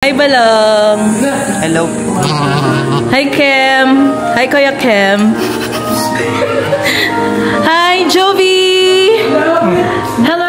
Hi, Balong. Hello. Hi, Kim. Hi, Kuya Kim. Hi, Jovi. Hello.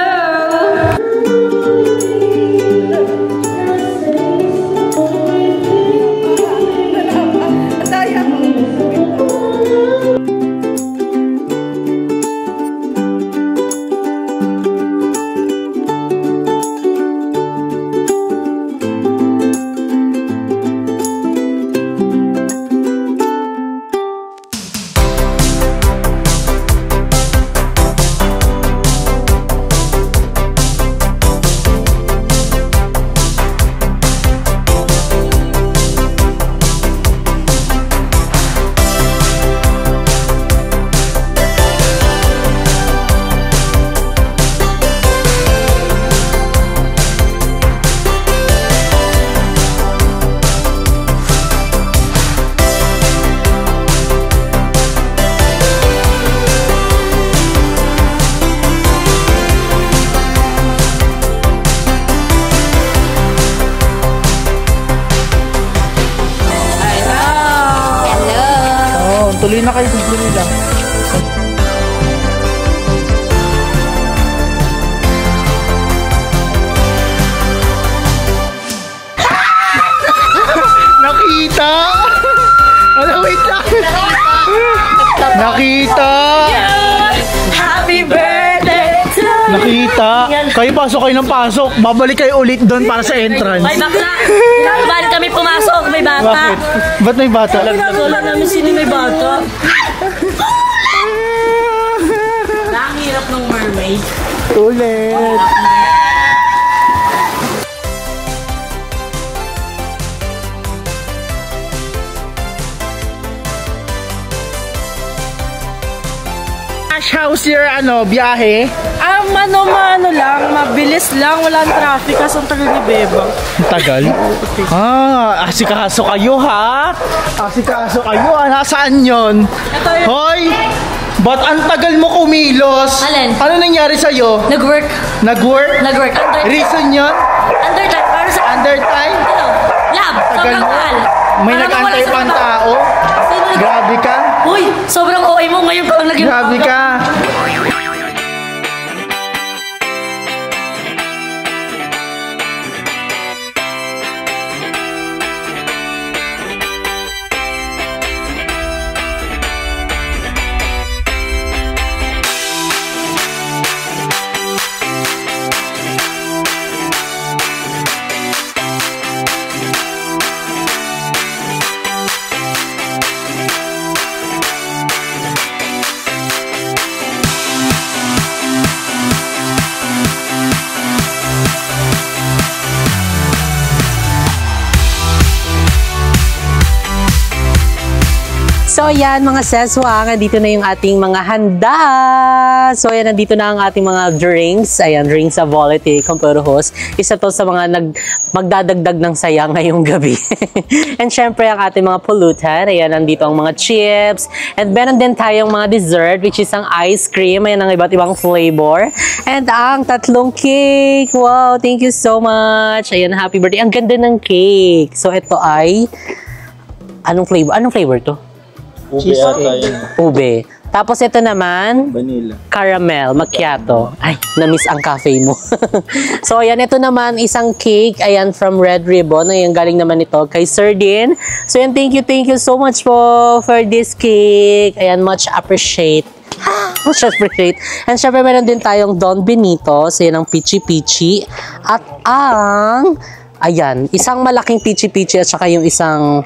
Tuloy na kayo, tuloy lang. Nakita! Ano, wait lang! Nakita! Happy birthday to you! Nakita! Kayo pasok kayo ng pasok. Babalik kayo ulit doon para sa entrance. May bakla! Ba't kami pumasok? May bata! Bakit? Ba't may bata? Wala namin sino may bata. Ang hirap ng mermaid. Ulit! Ash, how's your biyahe? Mano lang, mabilis lang, walang traffic kasi ang tagal ni Beba. Tagal? Asikaso kayo ha? Asikaso kayo ha? Nasaan yun? Hoy! Ba't ang tagal mo kumilos? Alin? Ano nangyari sa'yo? Nag-work. Nag-work? Nag-work. Reason yun? Undertime. Para sa... Undertime? Ano? Lab. Tagal Sobrang mo? mahal. May nag-antay pang tao? Grabe ka? Uy, sobrang OA mo ngayon ko ang naging... Grabe ka? So yan mga seswang, nandito na yung ating mga handa. So yan, nandito na ang ating mga drinks. Ayan, drinks sa Volete Camperos. Isa to sa mga magdadagdag ng saya ngayong gabi. And syempre ang ating mga pulutan. Ayan, nandito ang mga chips. And meron din tayong mga dessert, which is ang ice cream. Ayan, ang iba't ibang flavor. And ang tatlong cake. Wow, thank you so much. Ayan, happy birthday. Ang ganda ng cake. So ito ay... Anong flavor? Anong flavor to? Ube ata yun. Ube. Tapos ito naman, Vanilla. caramel, macchiato. Ay, na-miss ang cafe mo. So, ayan, ito naman, isang cake. Ayan, from Red Ribbon. Ayan, galing naman ito kay Sir Dean. So, ayan, thank you so much po for this cake. Ayan, much appreciate. Much appreciate. And syempre, meron din tayong Don Benito. So, ayan ang Pichi-Pichi. At ang... Ayan, isang malaking pichi-pichi at saka yung isang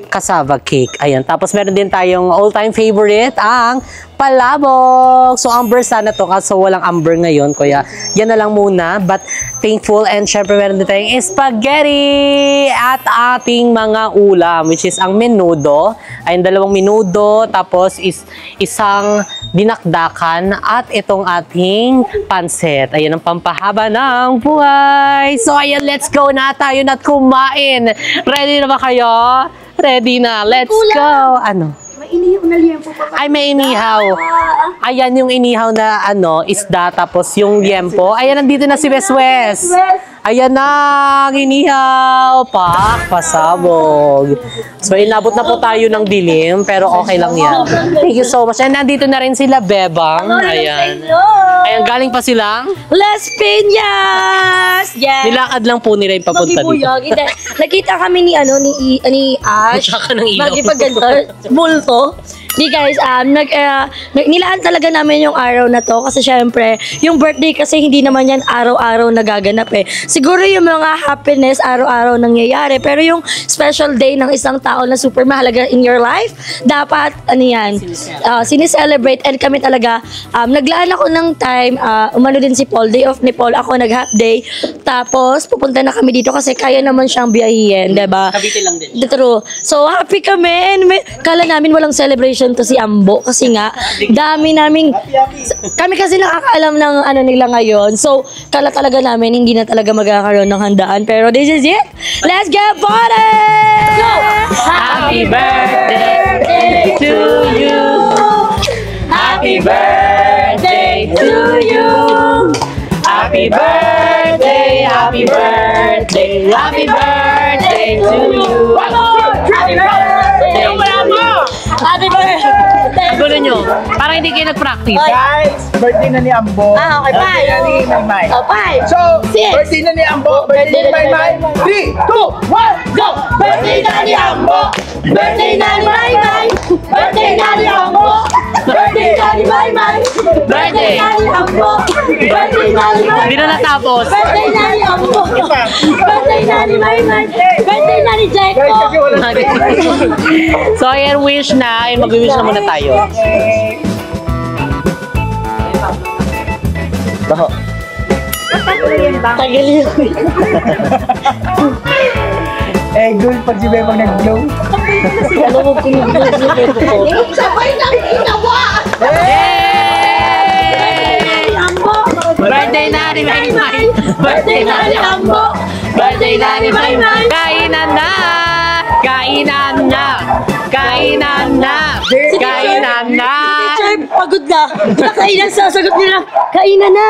cassava cake. Ayan, tapos meron din tayong all-time favorite, ang palabok. So, amber sana to kaso walang amber ngayon. Kaya, yan na lang muna. But, thankful. And syempre, meron din tayong spaghetti at ating mga ulam, which is ang menudo. Ayan, dalawang menudo. Tapos, isang dinakdakan at itong ating pansit. Ayan, ang pampahaba ng buhay. So, ayan, let's go na tayo na kumain. Ready na ba kayo? Ready na. Let's go. Ano? May inihaw na liempo pa ba? Ay, may inihaw. Ayan yung inihaw na isda, tapos yung liempo. Ayan, nandito na si Wes Wes. Ayan na, inihaw. Pasabog. So, inabot na po tayo ng dilim, pero okay lang yan. Thank you so much. And nandito na rin sila, Bebang. Ayan. Ayan, galing pa silang Las Piñas! Yes! nilakad lang po nila yung papunta dito. Magibuyog. Hindi. Nakita kami ni Ash. Tsaka ng ilaw. Magipagganto. Multo. Di guys, nilaan talaga namin yung araw na to kasi syempre, yung birthday kasi hindi naman yan araw-araw nagaganap eh. Siguro yung mga happiness araw-araw nangyayari, pero yung special day ng isang tao na super mahalaga in your life, dapat, sineselebrate. And kami talaga, naglaan ako ng time, umano din si Paul, day off ni Paul, ako nag-half day, tapos pupunta na kami dito kasi kaya naman siyang biyahihin, diba? Cavite lang din. True. So, happy kami. And kala namin walang celebration to si Ambo kasi nga, dami naming, kami kasi nakakaalam ng ano nila ngayon. So, kala talaga namin hindi na talaga magkakaroon ng handaan. Pero this is it. Let's get party! Go! Happy birthday to you. Happy birthday to you. Happy birthday, happy birthday, happy birthday to you. Happy birthday. Happy birthday! Ang gulo nyo. Parang hindi kayo nag-practice. Guys, birthday na ni Ambo. Okay, bye. Birthday na ni Maymay. Oh, bye. So, Six. birthday na ni Ambo, birthday ni Maymay. 3, 2, 1, go! Birthday na ni Ambo! Birthday na ni Maymay! Birthday na ni Ambo! Birthday na ni Maymay! Birthday na ni Ambo! Birthday na ni Maymay! Hindi na natapos. Birthday na ni Ambo! Birthday na ni Maymay! Birthday na ni Guys, Jeko! kasi wala na. So, ayan, wish na. Ayan, mag-wish na muna tayo. Baho. Tagal yun. Eh, gul pag si Bebang nag-glow. Alam mo kung yung sabay ng ginawa! Yay! Ambo! Birthday na ni Maymay! Birthday na ni Ambo! Birthday na ni Maymay! Kainan na! Kainan na! Kainan na! Kainan na! Teacher, pagod na. Kainan sa sagot nila. Kainan na!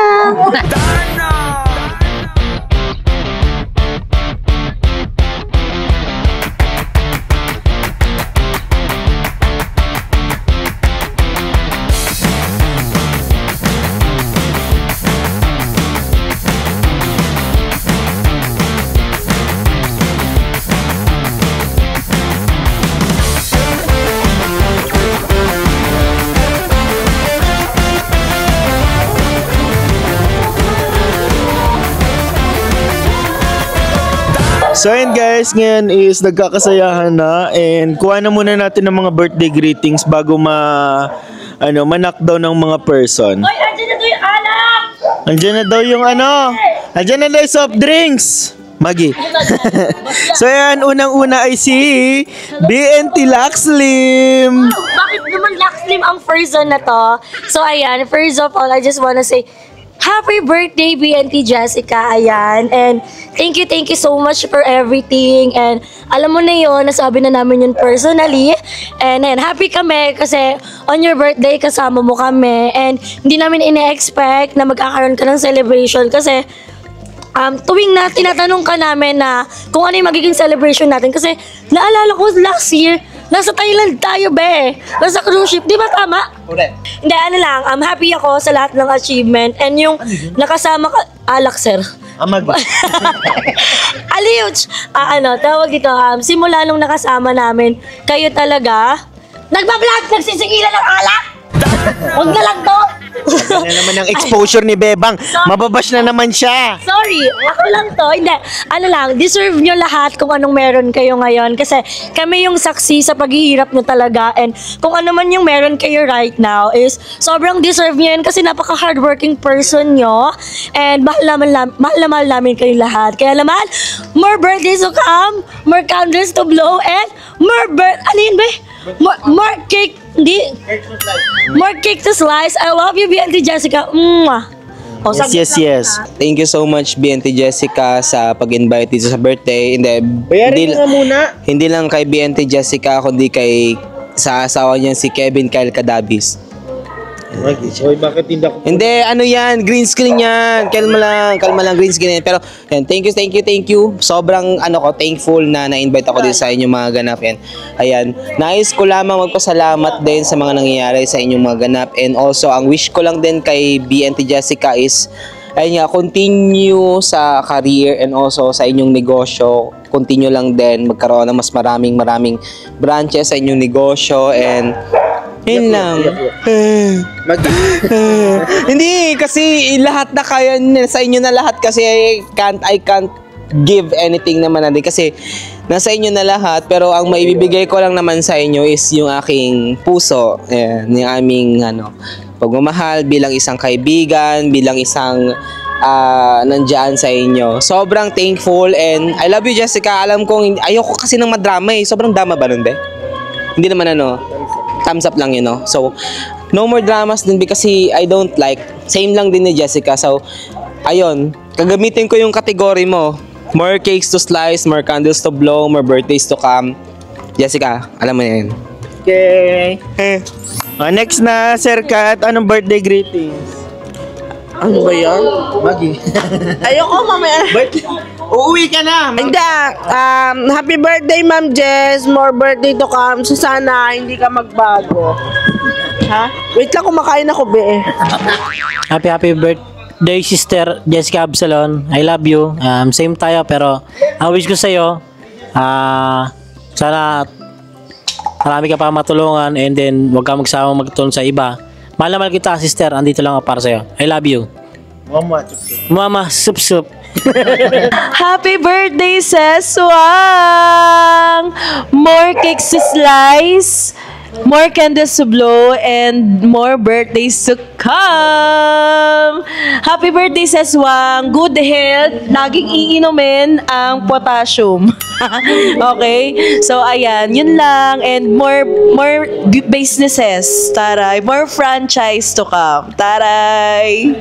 So ayun guys, ngayon is nagkakasayahan na and kuha na muna natin ng mga birthday greetings bago ma-knockdown ng mga person. Hoy, andyan na to yung anak! Andiyan na daw yung Andiyan na daw yung soft drinks. Magi. So yan, unang-una ay si BNT Laxlim. Bakit naman Laxlim ang first one na to? So ayan, first of all, I just wanna say, happy birthday, BNT Jessica, ayan. And thank you so much for everything. And alam mo na yun, nasabi na namin yun personally. And then, happy kami kasi on your birthday, kasama mo kami. And hindi namin ine-expect na magkakaroon ka ng celebration kasi tuwing na tinatanong ka namin na kung ano yung magiging celebration natin. Kasi naalala ko last year, nasa Thailand tayo, be. Nasa cruise ship. Di ba tama? Correct. Hindi, ano lang. Happy ako sa lahat ng achievement. And yung nakasama ka, Alak, sir. Magi. Aliuch! Tawag dito, simula nung nakasama namin, kayo talaga, nagbablog, nagsisigilan ng alak! Huwag na lang to! Ano naman ang exposure ni Bebang? Mababash na naman siya. Sorry, ako lang to. Hindi, deserve nyo lahat kung anong meron kayo ngayon. Kasi kami yung saksi sa paghihirap nyo talaga. And kung ano man yung meron kayo right now is sobrang deserve nyo yun kasi napaka-hardworking person nyo. And mahal na mahal namin kayo lahat. Kaya naman, more birthdays to come, more candles to blow, and more cake. More cake to slice. I love you, BNT Jessica. Mwah. Oh, Yes. Thank you so much, BNT Jessica, sa pag-invite dito sa birthday. Hindi lang kay BNT Jessica, kundi sa asawa niya si Kevin Kyle Cadabis. Hoy, bakit hindi ako? Hindi, ano yan, green screen yan. Kalma lang, green screen yan. Pero, yan, thank you. Sobrang, thankful na na-invite ako din sa inyong mga ganap. Yan. Ayan, nais ko lamang magpasalamat din sa mga nangyayari sa inyong mga ganap. And also, ang wish ko lang din kay BNT Jessica is, ayun nga, continue sa career and also sa inyong negosyo. Continue lang din, magkaroon ng mas maraming branches sa inyong negosyo and yun lang. Hindi, kasi lahat na kaya sa inyo na lahat kasi I can't give anything naman natin kasi nasa inyo na lahat pero ang maibibigay ko lang naman sa inyo is yung aking puso. Ayan, yung aming pagmamahal bilang isang kaibigan, bilang isang nandyan sa inyo. Sobrang thankful and I love you, Jessica. Alam kong ayoko kasi ng madrama eh. Sobrang drama ba nun, be? Hindi naman thumbs up lang yun, no? So, no more dramas din kasi I don't like. Same lang din ni Jessica. So, ayun. Gagamitin ko yung category mo. More cakes to slice, more candles to blow, more birthdays to come. Jessica, alam mo na yun. Okay. Next na, Sir Kat. Anong birthday greetings? Ano ba yan? Magi. Ayoko mamaya. Uuwi ka na. Hindi. Happy birthday, Ma'am Jess. More birthday to come. So sana hindi ka magbago. Ha? Wait lang, kumakain ako, be. Happy birthday, Sister Jessica Absalon. I love you. Same tayo, pero ang wish ko sa'yo, sana marami ka pa matulungan and then huwag ka magsawang magtulong sa iba. Mahal na mahal kita, sister. Andito lang ako para sa'yo. I love you. Mama, sup. Happy birthday, Seswang! More cakes to slice, more candles to blow, and more birthdays to come! Happy birthday, Seswang! Good health! Laging iinumin ang potassium. Okay? So, ayan. Yun lang. And more businesses. Taray. More franchise to come. Taray!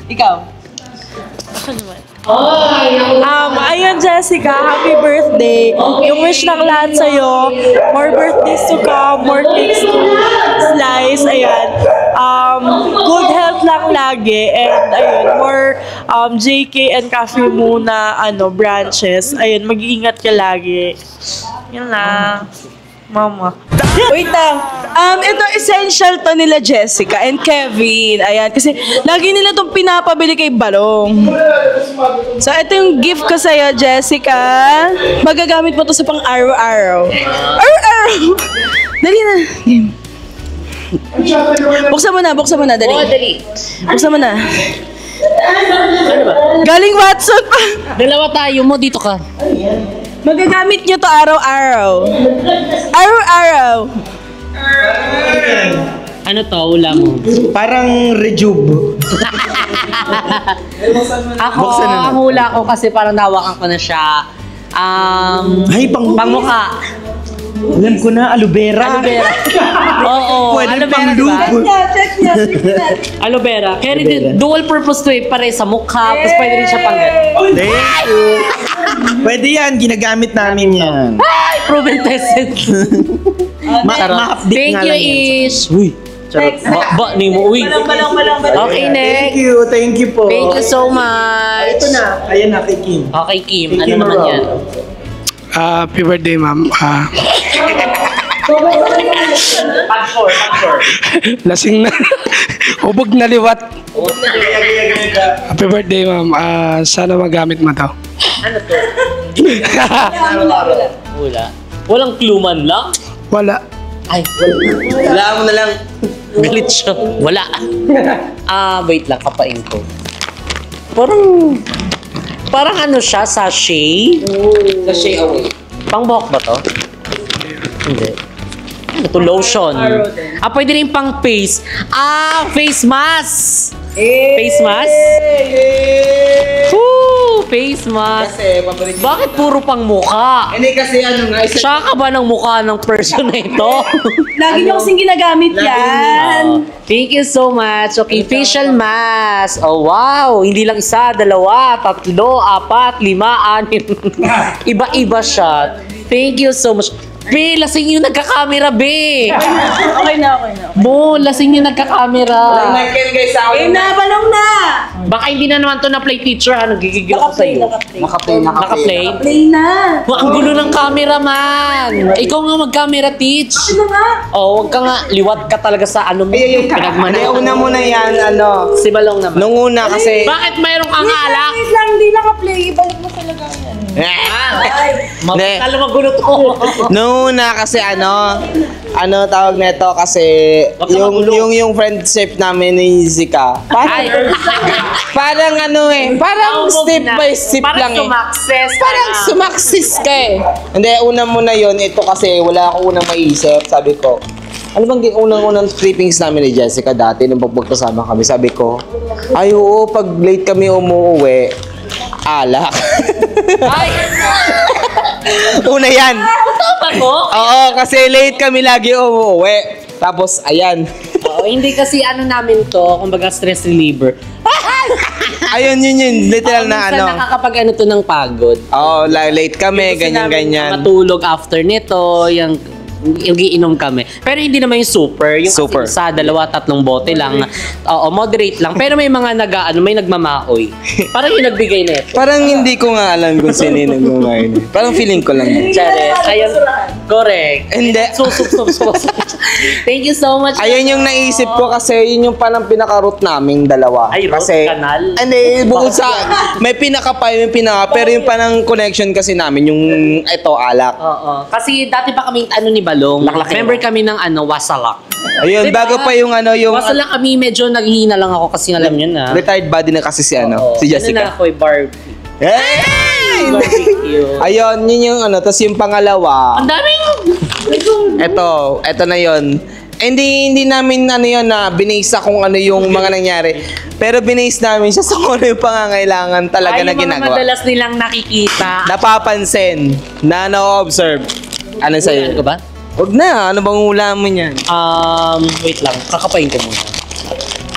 Ikaw? Ayun, Jessica, happy birthday. Yung wish ng lahat sa'yo, more birthdays to come, more cakes to slice, ayan. Good health lang lagi, and ayun, more JK and Cafe muna, branches. Ayun, mag-iingat ka lagi. Yun lang. Mama. Wait lang. Ito essential to nila Jessica and Kevin. Ayan, kasi lagi nila itong pinapabili kay Balong. So, ito yung gift ko sa'yo, Jessica. Magagamit mo to sa pang araw-araw. Araw-araw! Dali na. Buksan mo na, dali. Dali. Buksan mo na. Galing Watson pa. Dalawa tayo mo, dito ka. Magagamit nyo to araw-araw. Araw-araw. Ano to, ula mo? Parang rejuve. Ako, ang hula ko kasi parang nawakan ko na siya. Ay, pangmukha. Alam ko na, aloe vera. Oo, Pwede aloe pang vera, diba? lupo. Aloe vera. Kaya dual purpose to pare sa mukha, tapos pwede rin siya pang Thank you. Pwede yan, ginagamit namin yan. Ay, proven tested. Ma-update Thank nga you, lang yan. Ish. Uy, charot. Ba, ni mo, uy. Okay, next. Thank you po. Thank you so much. Ito na, ayan na kay Kim. Okay, Kim. Kay Ano Kim naman Rowe. yan? Happy birthday, ma'am. Lasing na. Hubog na liwat. Happy birthday, ma'am. Sana magamit mo to. Ano to? Wala. Walang clue man lang? Wala. Ay, Wala mo na lang. galit siya. Wala. Wait lang, kapain ko. Parang ano siya, sachet? Sachet away. Pang-buhok ba to? Hindi. Ito, lotion. Pwede rin pang face. Face mask! Face mask? Woo! Face mask. Kasi, paborito. Bakit puro pang mukha? Hindi kasi isa. Tsaka ba ng mukha ng person na ito? Lagi nyo kasing ginagamit yan. Thank you so much. Okay, facial mask. Oh, wow. Hindi lang isa, dalawa, tatlo, apat, lima, anim. Iba-iba siya. Thank you so much. Be, lasing yung nagka-camera, be. Okay na. Bo, lasing yung nagka-camera. Michael, guys, ako Eh na, balong na! Baka hindi na naman to na play teacher, nagigigil ako sa'yo. Naka-play? Play na! Wah, ang gulo ng camera, man. Ikaw nga mag-camera, teach. Ano nga? Oh, wag ka nga, liwat ka talaga sa ano mo. Hindi, una muna yan, Si Balong naman. nung una kasi, Bakit mayroong kang alak? Wait lang, hindi naka-play. Ibalik mo talaga yan. Mabukal magulo to. nung una kasi tawag nito kasi, Wag ka magulo. yung friendship namin ni Zika, Ay, parang parang step by step lang eh. sumakses. Parang sumaksis ka eh. Hindi, una muna yon ito kasi wala akong unang maisip. Sabi ko, ano bang unang trippings namin ni Jessica dati nung magkasama kami? Sabi ko, ay oo, pag late kami umuwi, alak. Ay, Una yan. ako? Oo, kasi late kami lagi umuwi. Tapos, ayan. Oo, hindi kasi ano namin to, kumbaga stress reliever. Ayun, yun. Literal na Minsan nakakapag to ng pagod. Oo, late kami, Gusto namin ganyan. matulog after nito, yung iinom kami. Pero hindi naman yung super. Yung Super. sa 2-3 bote lang. Oo, moderate lang. Pero may mga may nagmamaoy. Parang yung nagbigay na ito. Parang hindi ko nga alam kung sino yung nagmamain. Parang feeling ko lang. Chare. Ayun. Correct. Hindi. Susup. Thank you so much. Ayun yung naisip ko kasi yun yung parang pinaka-route naming dalawa. Ay, route kasi, canal? Hindi, bukod sa, may pero yung parang connection kasi namin, yung ito, alak. Oo. Kasi dati pa kaming ni Balong. Member kami ng Wasalak. Ayun, Diba? bago pa yung Wasalak kami, medyo naghihina lang ako kasi alam nyo na. retired body na kasi si Oo. si Ano na Jessica. ako, Barbie. Hey! Barbecue. Ayun, yun yung tapos yung pangalawa, Ang daming... Ito na yon. Hindi namin na binasa kung ano yung mga nangyari. Pero binase namin siya sa kung ano yung pangangailangan talaga na yung mga ginagawa. madalas nilang nakikita. Napapansin, na na-observe. Ano sa'yo? Ano ko ba? Huwag na, ano bang ulam mo niyan? Wait lang. Kakapain ko muna.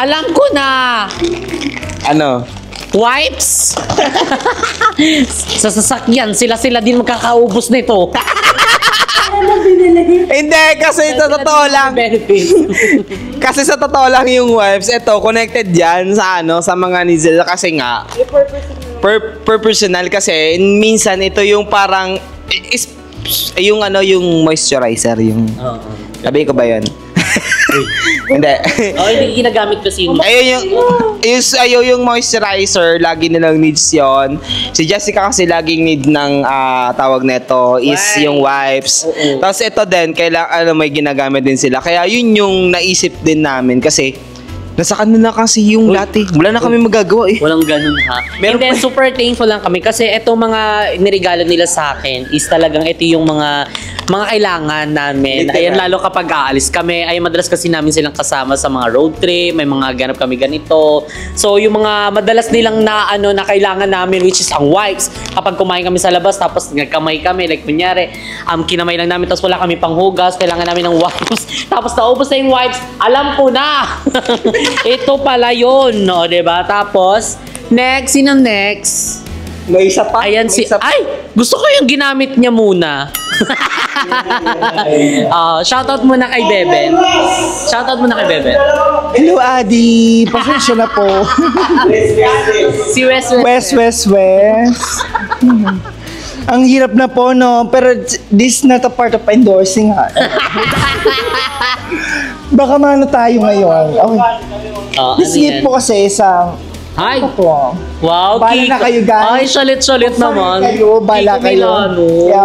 Alam ko na! Ano? Wipes! Sa sasakyan, sila din magkakaubos nito. Hindi, kasi sa totoo lang. Kasi sa totoo lang yung wipes, ito, connected yan sa sa mga nizel. Kasi nga, personal kasi, minsan ito yung parang, yung yung moisturizer, yung, sabi ko ba yun? Hindi. Hindi ginagamit kasi yun. Ayun yung moisturizer, lagi nilang needs yon. Si Jessica kasi laging need ng tawag nito is yung wipes. Tapos ito din, kailangan may ginagamit din sila. Kaya yun yung naisip din namin kasi nasa kanila kasi yung dati. Wala na kami magagawa eh. Walang ganun ha. And then super thankful lang kami kasi itong mga nirigalo nila sa akin is talagang ito yung mga kailangan namin. Ayan, lalo kapag aalis kami, ay madalas kasi namin silang kasama sa mga road trip, may mga ganap kami ganito. So yung mga madalas nilang na kailangan namin, which is ang wipes, kapag kumain kami sa labas tapos nagkamay kami, like kunyari, kinamay lang namin tapos wala kami panghugas, kailangan namin ng wipes, tapos naubos na yung wipes, alam ko na. Ito pala yun, no, 'di ba? Tapos next, sino next? May isa pa. Ayan ay, gusto ko yung ginamit niya muna. Shoutout muna kay Beben. Hello, Adi. Pasensya na po. Si West. Ang hirap na po, no? Pero this is not a part of endorsing, ha? Baka mano tayo ngayon. Okay. This gift po kasi sa... Hi! Po. Wow, Bala na kayo, guys. Ay, salit-salit naman. Kayo, bala Kiko kayo. Milano. Kaya,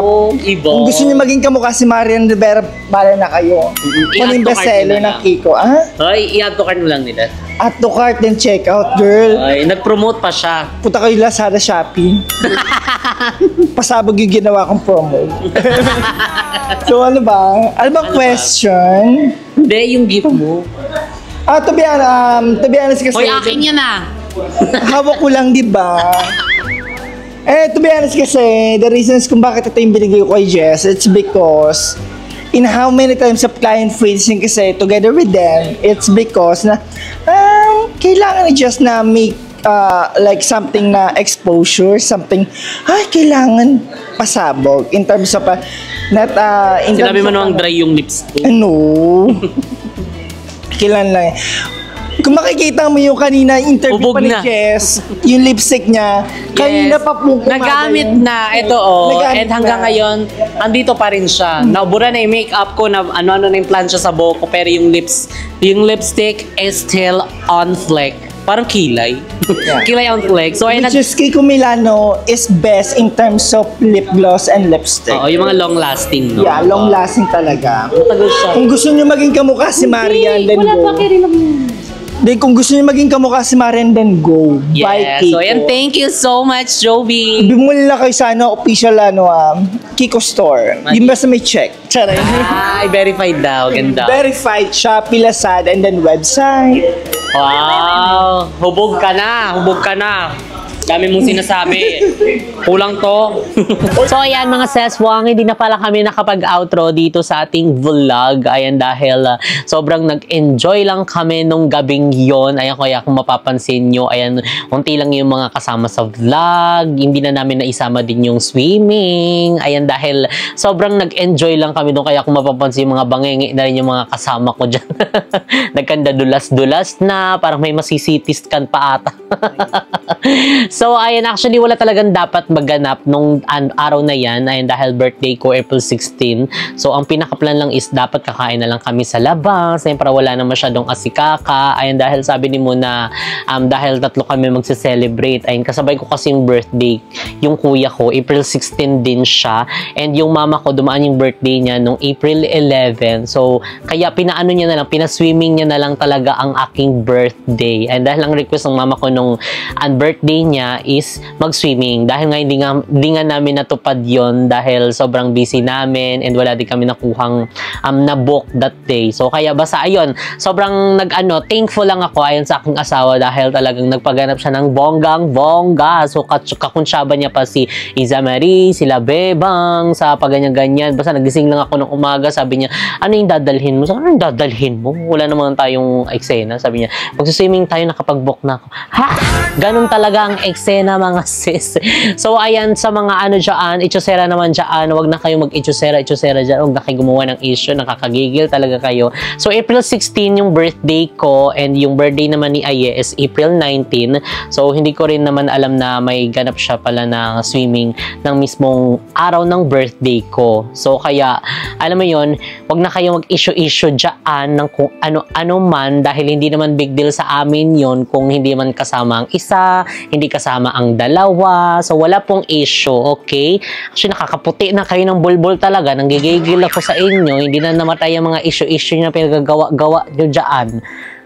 Iba. kung gusto niyo maging kamukha si Marian Rivera, bala na kayo. Kung yung bestseller ng Kiko, ha? Ay, i-add to cart mo lang nila. At to cart and check out, girl. Ay, nag-promote pa siya. Punta kayo Lazada, Shopee. Pasabog yung ginawa kong promo. So ano ba? Ano bang question? Hindi, yung gift mo. To be honest kasi... Hoy, akin yan ah. Hawak ko lang, di ba? To be honest kasi, the reasons kung bakit ito yung binigay ko kay Jess, it's because in how many times of client facing kasi together with them, it's because na kailangan ni Jess na make like something na exposure, something, kailangan pasabog in terms of, not, in Sinabi terms mo of, namang dry yung lips ko. Ano? Kailan lang. Kung makikita mo yung kanina interview Ubog pa ni na. Jess, yung lipstick niya, kanina pa po Nagamit na, ito and hanggang ngayon, andito pa rin siya. Naubura na yung makeup ko, na ano-ano na yung plancha sa buhok ko, pero yung lipstick is still on fleck. Parang kilay. Yeah. Kilay on fleck. So, Which is Kiko Milano is best in terms of lip gloss and lipstick. Oo, yung mga long-lasting, no? Yeah, long-lasting talaga. Matagal siya. Kung gusto niyo maging kamukha si Marian, then go. Then kung gusto niyo maging kamukha si Marian, then go. Bye, Yeah, Kiko. so ayan, thank you so much, Joby. Bumula kayo sa official Kiko store. Yung basta may check. Charay. Ay, verified daw. Ganda. Verified, Shopee, Lazada, and then website. Wow! Hubog ka na! Hubog ka na! Dami mong sinasabi. Kulang to. So ayan mga seswang, hindi na pala kami nakapag-outro dito sa ating vlog. Ayan dahil sobrang nag-enjoy lang kami nung gabing yon. Ayan kaya kung mapapansin nyo, ayan, unti lang yung mga kasama sa vlog. Hindi na namin naisama din yung swimming. Ayan dahil sobrang nag-enjoy lang kami doon. Kaya kung mapapansin yung mga bangengi na rin yung mga kasama ko dyan. Nagkanda dulas-dulas na. Parang may masisitiskan pa ata. So, ayan, actually, wala talagang dapat maganap nung araw na yan. Ayan, dahil birthday ko, April 16. So, ang pinaka-plan lang is dapat kakain na lang kami sa labas. Ayan, para wala na masyadong asikaka. Ayan, dahil sabi ni mo na dahil tatlo kami magse-celebrate. Ayan, kasabay ko kasi yung birthday. Yung kuya ko, April 16 din siya. And yung mama ko, dumaan yung birthday niya nung April 11. So, kaya pinaano niya na lang, pinaswimming niya na lang talaga ang aking birthday. And dahil ang request ng mama ko nung birthday niya is mag-swimming. Dahil nga hindi nga namin natupad yon dahil sobrang busy namin and wala din kami nakuhang na-book that day. So kaya basta ayun, sobrang thankful lang ako ayon sa aking asawa dahil talagang nagpaganap siya ng bonggang-bongga. So kakunsyaba niya pa si Iza Marie, sila Bebang, sa paganyan-ganyan. Basta nagising lang ako ng umaga, sabi niya, ano yung dadalhin mo? So, ano yung dadalhin mo? Wala naman tayong eksena. Sabi niya, mag-swimming tayo, nakapag-book na ako. Ha? Ganun talaga ang eksena mga sis. So ayan, sa mga dyan, ichosera naman dyan, wag na kayo mag-ichosera dyan, wag na kayo gumawa ng issue, nakakagigil talaga kayo. So April 16 yung birthday ko and yung birthday naman ni Aye is April 19. So hindi ko rin naman alam na may ganap siya pala ng swimming ng mismong araw ng birthday ko. So kaya, alam mo yon, wag na kayo mag-issue dyan ng kung ano-ano man dahil hindi naman big deal sa amin yon kung hindi man kasama ang isa, hindi kasama ang dalawa. So, wala pong issue, okay? Actually, nakakaputi na kayo ng bulbul talaga. Nanggigigil ako sa inyo. Hindi na namatay ang mga issue na pinagagawa nyo dyan.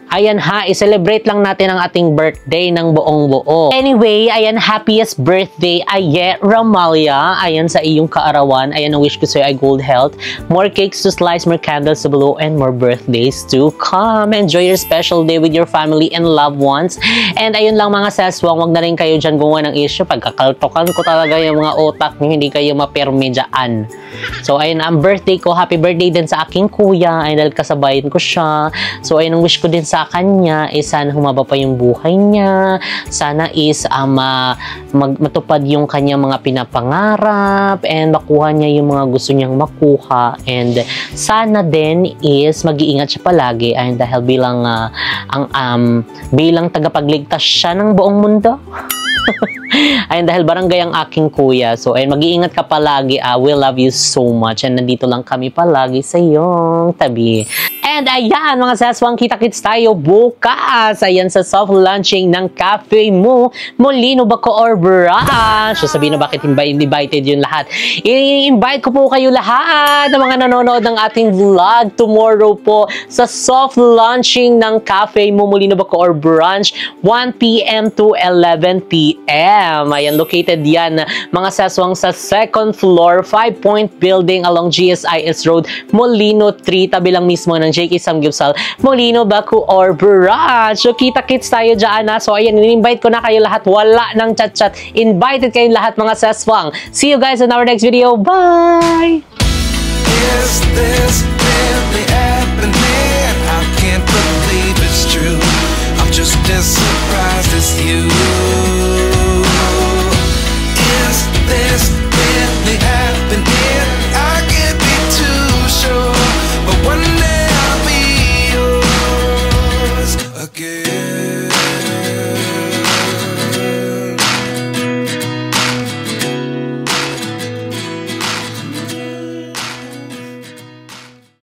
Ayan ha, i-celebrate lang natin ang ating birthday ng buong buo. Anyway, ayan, happiest birthday, Aye Ramalia. Ayan sa iyong kaarawan. Ayan, ang wish ko sa'yo ay good health, more cakes to slice, more candles to blow, and more birthdays to come. Enjoy your special day with your family and loved ones. And ayun lang mga seswang, wag na rin kayo dyan gumawa ng issue. Pagkakaltokan ko talaga yung mga utak nyo, hindi kayo mapirme dyan. So, ayun, ang birthday ko, happy birthday din sa aking kuya. Ayun, dahil kasabayan ko siya. So, ayun, ang wish ko din sa kanya is sana humaba pa yung buhay niya. Sana is matupad yung kanya mga pinapangarap and makuha niya yung mga gusto niyang makuha. And sana din is mag-iingat siya palagi ayun, dahil bilang tagapagligtas siya ng buong mundo. Ayun, dahil barangay ang aking kuya. So, ayun, mag-iingat ka palagi. We love you so much. And nandito lang kami palagi sa iyong tabi. And ayan, mga saswang, kita-kits tayo bukas. Ayan, sa soft launching ng cafe mo, Molino Bacoor Branch. So, sabihin na bakit invited yung lahat. I-invite ko po kayo lahat ng mga nanonood ng ating vlog tomorrow po sa soft launching ng cafe mo, Molino Bacoor Branch, 1 p.m. to 11 p.m. Ayan, located yan, mga saswang, sa second floor, 5-point building along GSIS Road, Molino 3, tabi lang mismo ng JK Samgyupsal, Molino Bacoor Branch. So, kita-kits tayo dyan na. So, ayan, in-invite ko na kayo lahat. Wala ng chat-chat. Invited kayong lahat, mga saswang. See you guys in our next video. Bye! Is this really happening? I can't believe it's true. I'm just as surprised as you.